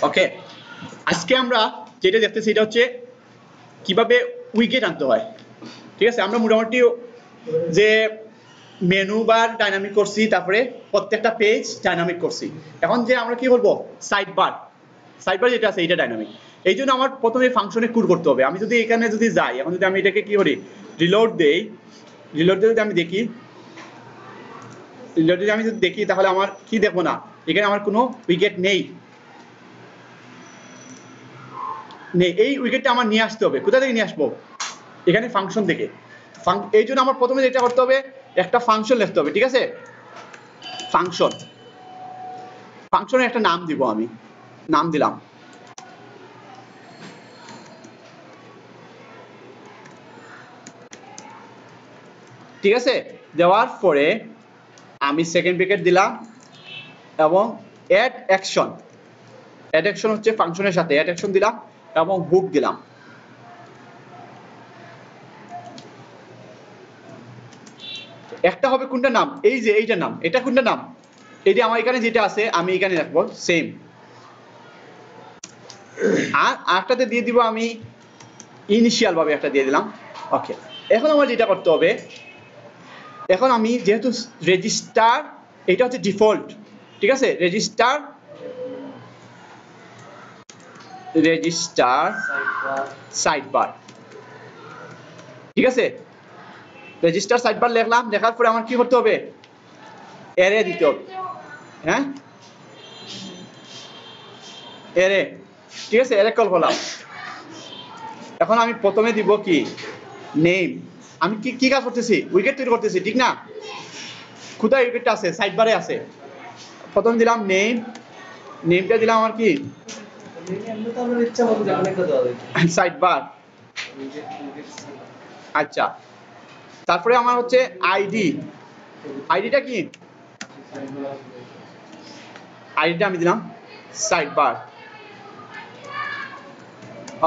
ওকে, আজকে আমরা যেটা দেখতেছি এটা হচ্ছে কিভাবে উইকেট আনতে হয়। ঠিক আছে, আমরা মোটামুটি যে মেনু বার ডাইনামিক করছি, তারপরে প্রত্যেকটা পেজ ডাইনামিক করছি। এখন যে আমরা কি বলবো, সাইড বার যেটা আছে এটা ডাইনামিক। এই জন্য আমার প্রথমে ফাংশনে কোড করতে হবে। আমি যদি এখানে যদি যাই, এখন যদি আমি এটাকে কি করি, রিলোড দেই, রিলোড দিয়ে যদি আমি দেখি, রিলোড যদি আমি যদি দেখি, তাহলে আমার কি দেখবো না, এখানে আমার কোনো উইকেট নেই। এই উইকেটটা আমার নিয়ে আসতে হবে। কোথা থেকে নিয়ে আসবো? এখানে ফাংশন থেকে। এই জন্য আমার প্রথমে যেটা করতে হবে, একটা ফাংশন লিখতে হবে। ঠিক আছে, ফাংশনের একটা নাম দিব, আমি নাম দিলাম। ঠিক আছে, দেওয়ার পরে আমি সেকেন্ড ব্র্যাকেট দিলাম এবং অ্যাড অ্যাকশন হচ্ছে ফাংশনের সাথে অ্যাড অ্যাকশন দিলাম এবং হুক দিলাম। একটা হবে কোনটা নাম, এই যে এইটা নাম, এটা কোনটা নাম, এই যে আমার এখানে যেটা আছে আমি এখানে রাখবো সেম। আর আরেকটাতে দিয়ে দিব আমি ইনিশিয়াল ভাবে একটা দিয়ে দিলাম। ওকে, এখন আমার যেটা করতে হবে, এখন আমি যেহেতু রেজিস্টার, এটা হচ্ছে ডিফল্ট। ঠিক আছে, রেজিস্টার সাইডবার। ঠিক আছে, রেজিস্টার সাইডবার লিখলাম, লেখার পরে আমার কি করতে হবে, অ্যারে দিতে হবে। হ্যাঁ, অ্যারে। ঠিক আছে, অ্যারে কল করলাম। এখন আমি প্রথমে দিব কি, নেম। আমি কি কাজ করতেছি, উইকেট তৈরি করতেছি, ঠিক না? কোথায় উইকেটটা আছে, সাইডবারে আছে। প্রথমে দিলাম নেম, নেমটা দিলাম আমার কি, সাইডবার। আচ্ছা, তারপরে আমার হচ্ছে আইডিটা কি, আইডিটা আমি দিলাম সাইডবার।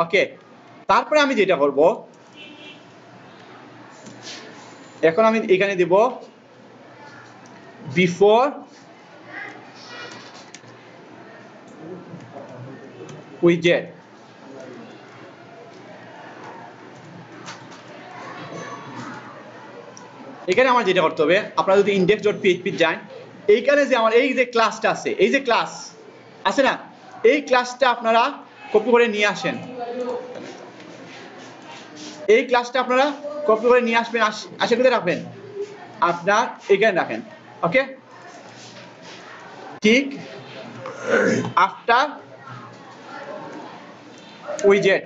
ওকে, তারপরে আমি যেটা করব, এখন আমি এখানে দিব বিফোর উইজেট। এখানে আমার যেটা করতে হবে, আপনারা যদি index.php যান, এইখানে যে আমার এই যে ক্লাসটা আছে, এই যে ক্লাস আছে না, এই ক্লাসটা আপনারা কপি করে নিয়ে আসেন। এই ক্লাসটা আপনারা কপি করে নিয়ে আসবেন, আসে কোথায় রাখবেন, আপনার এখানে রাখেন। ওকে, ঠিক আফটার উইজেট।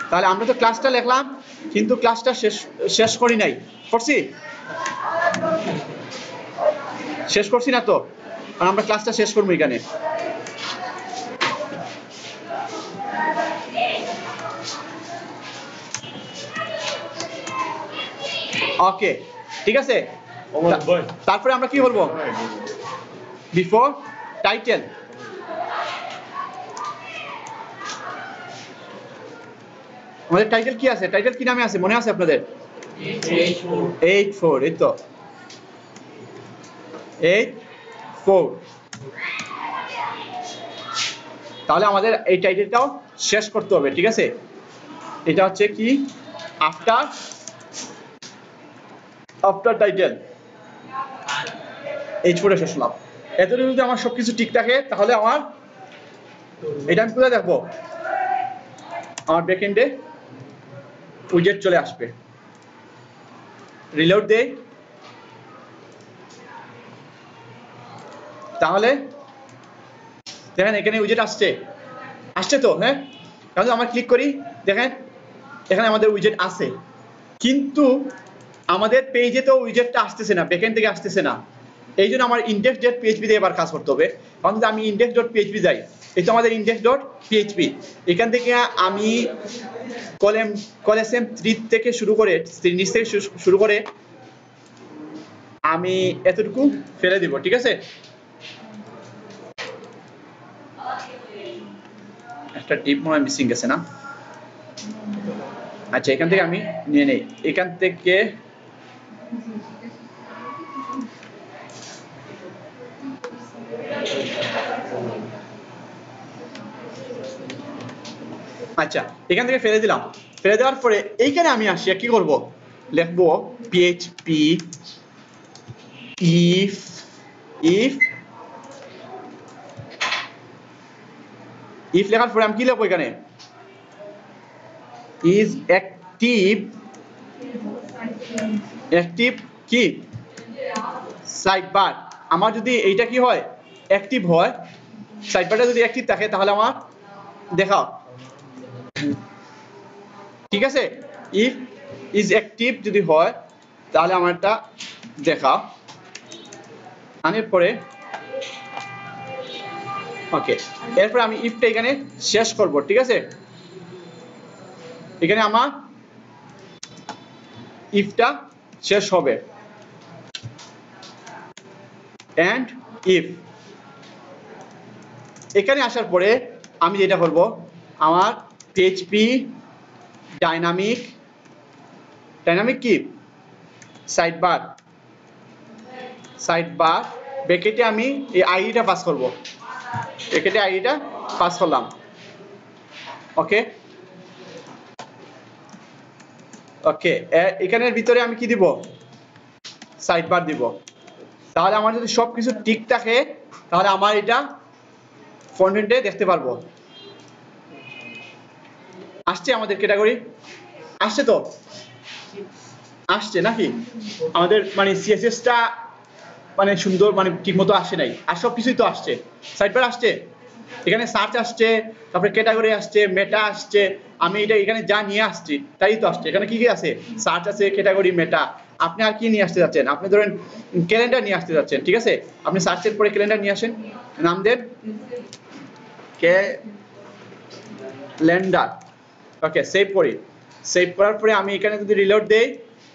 তাহলে আমরা তো ক্লাসটা লিখলাম, কিন্তু ক্লাসটা শেষ করি নাই, করছি? শেষ করছি না তো, কারণ আমরা ক্লাসটা শেষ করবো এখানে। ওকে, ঠিক আছে, তারপরে আমরা কি বলবো, বিফোর টাইটেল। আমাদের টাইটেল কি আছে, টাইটেল কি নামে আছে মনে আছে আপনাদের? 84। এই তো 84। তাহলে আমাদের এই টাইটেলটাও শেষ করতে হবে। ঠিক আছে, এটা হচ্ছে কি, আফটার টাইটেল 84 শেষ হলাম। এতটুকু যদি আমার সবকিছু ঠিক থাকে, তাহলে আমার এটা আমি কোথায় দেখবো, আমার ব্যাকএন্ডে উইজেট চলে আসবে। রিলোড দেই, তাহলে দেখেন এখানে উইজেট আসছে তো। হ্যাঁ, তাহলে আমরা ক্লিক করি, দেখেন এখানে আমাদের উইজেট আছে, কিন্তু আমাদের পেজে তো উইজেটটা আসতেছে না, ব্যাকএন্ড থেকে আসতেছে না। এই জন্য আমার index.php দিয়ে এবার কাজ করতে হবে। কারণ যদি আমি index.php যাই, এই তো আমাদের index.php, এখান থেকে আমি কলেম 3 থেকে শুরু করে, নিচ থেকে শুরু করে আমি এতটুকু ফেলে দিব। ঠিক আছে, একটা ডিপ মনে হয় মিসিং গেছে না। আচ্ছা, এখান থেকে আমি নিয়ে নেই, এখান থেকে আচ্ছা এখান থেকে ফেলে দিলাম, ফেলে দেওয়ার পরে এইখানে আমি আসি কি করব, লিখবো php if লেখার পরে আমি কি লিখবো এখানে, is active কি সাইডবার। আমার যদি এইটা কি হয় অ্যাক্টিভ হয়, সাইডবারটা যদি অ্যাক্টিভ থাকে তাহলে আমার দেখাও, ঠিক আছে, if is active যদি হয় তাহলে আমারটা দেখাও। আনার পরে ওকে, এরপর আমি ইফটা এখানে শেষ করব, ঠিক আছে, এখানে আমার ইফটা শেষ হবে, এন্ড ইফ। এখানে আসার পরে আমি যেটা করব, আমার php ডাইনামিক কি সাইডবার ব্র্যাকেটে আমি এই আইডিটা পাস করব, ব্র্যাকেটে আইডিটা পাস করলাম। ওকে ওকে, এখানের ভিতরে আমি কি দিব, সাইডবার দিব। তাহলে আমার যদি সবকিছু ঠিক থাকে তাহলে আমার এটা ফ্রন্ট এন্ডে দেখতে পারবো। আসছে আমাদের ক্যাটাগরি, আসছে তো, আসছে নাকি আমাদের মানে সিএসএস টা মানে সুন্দর মানে ঠিকমতো আসে নাই, আর সবকিছুই তো আসছে, সাইডবার আসছে, এখানে সার্চ আসছে, তারপরে ক্যাটাগরি আসছে, মেটা আসছে, আমি এটা এখানে যা নিয়ে আসছি তাই তো আসছে। এখানে কি কি আছে, সার্চ আছে, ক্যাটাগরি, মেটা। আপনি আর কি নিয়ে আসতে যাচ্ছেন, আপনি ধরেন ক্যালেন্ডার নিয়ে আসতে যাচ্ছেন, ঠিক আছে, আপনি সার্চের পরে ক্যালেন্ডার নিয়ে আসেন, নাম দেন ক্যালেন্ডার। ওকে সেভ করি, সেভ করার পরে আমি এখানে যদি রিলোড দেই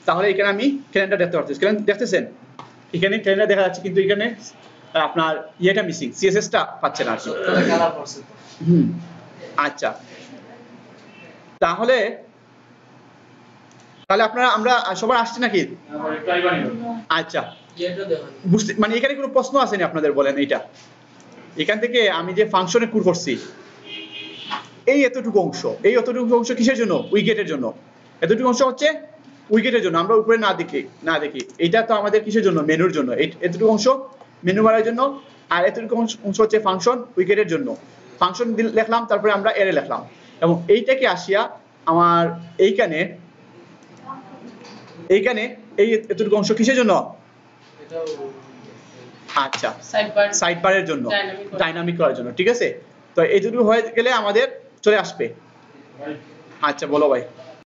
তাহলে এখানে আমি ক্যালেন্ডার দেখতে পাচ্ছি, দেখতেছেন এখানে ক্যালেন্ডার দেখা যাচ্ছে, কিন্তু এখানে আপনার ইয়েটা মিসিং, সিএসএস টা পাচ্ছেন আর কি। আচ্ছা তাহলে আপনারা আমরা সবার আসছে নাকি? আচ্ছা বুঝতে মানে এখানে কোনো প্রশ্ন আসেনি আপনাদের, বলেন এইটা এখান থেকে আমি যে ফাংশনে কুর করছি এই এতটুকু অংশ কিসের জন্য, উইকেটের জন্য। এতটুকু অংশ হচ্ছে উইকেটের জন্য, আমরা উপরে না দেখি এটা তো আমাদের কিসের জন্য, মেনুর জন্য। এতটুকু অংশ মেনু বারের জন্য, আর এতটুকু অংশ হচ্ছে ফাংশন উইকেটের জন্য। ফাংশন লিখলাম, তারপরে আমরা অ্যারে লিখলাম, এবং এইটাকে আসিয়া আমার এইখানে এই এতটুকু অংশ কিসের জন্য, আচ্ছা সাইডবারের জন্য, ডাইনামিক করার জন্য, ঠিক আছে। তো এই দুটো হয়ে গেলে আমাদের চলে আসবে। আচ্ছা বলো ভাই।